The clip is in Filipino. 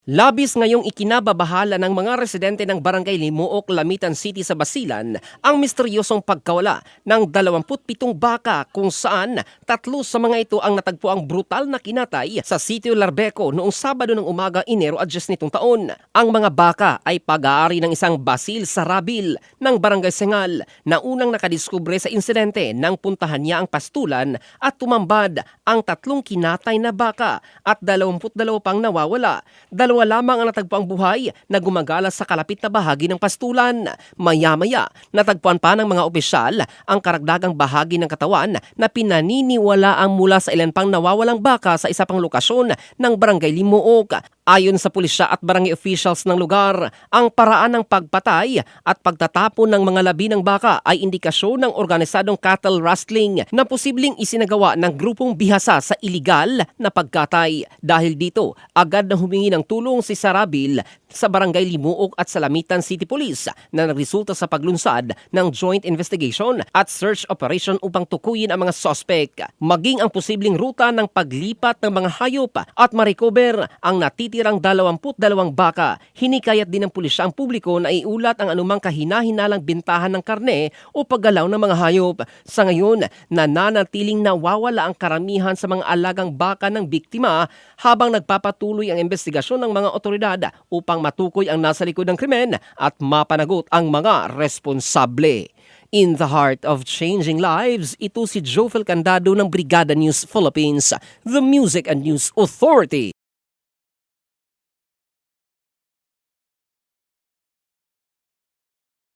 Labis ngayong ikinababahala ng mga residente ng Barangay Limuok, Lamitan City sa Basilan ang misteryosong pagkawala ng 27 baka kung saan 3 sa mga ito ang natagpuang brutal na kinatay sa Sitio Larbeco noong Sabado ng umaga, Enero 10 nitong taon. Ang mga baka ay pag-aari ng isang basil sa Rabil ng Barangay Sengal na unang nakadiskubre sa insidente nang puntahan niya ang pastulan at tumambad ang 3 kinatay na baka at 22 pang nawawala. Dalawa lamang ang natagpuang buhay na gumagala sa kalapit na bahagi ng pastulan. Maya-maya, natagpuan pa ng mga opisyal ang karagdagang bahagi ng katawan na pinaniniwalaang mula sa ilan pang nawawalang baka sa isa pang lokasyon ng Barangay Limuok. Ayon sa pulisya at barangay officials ng lugar, ang paraan ng pagpatay at pagtatapon ng mga labi ng baka ay indikasyon ng organisadong cattle rustling na posibleng isinagawa ng grupong bihasa sa iligal na pagkatay. Dahil dito, agad na humingi ng tulong si Sarabil sa Barangay Limuok at sa Lamitan City Police na nagresulta sa paglunsad ng joint investigation at search operation upang tukuyin ang mga suspect, maging ang posibleng ruta ng paglipat ng mga hayop at ma-recover ang natitirang 22 baka. Hinikayat din ng pulisya ang publiko na iulat ang anumang kahina-hinalang bintahan ng karne o paggalaw ng mga hayop. Sa ngayon, nananatiling nawawala ang karamihan sa mga alagang baka ng biktima habang nagpapatuloy ang investigasyon ng mga otoridad upang matukoy ang nasa likod ng krimen at mapanagot ang mga responsable. In the heart of changing lives, ito si Jofel Candado ng Brigada News Philippines, the Music and News Authority.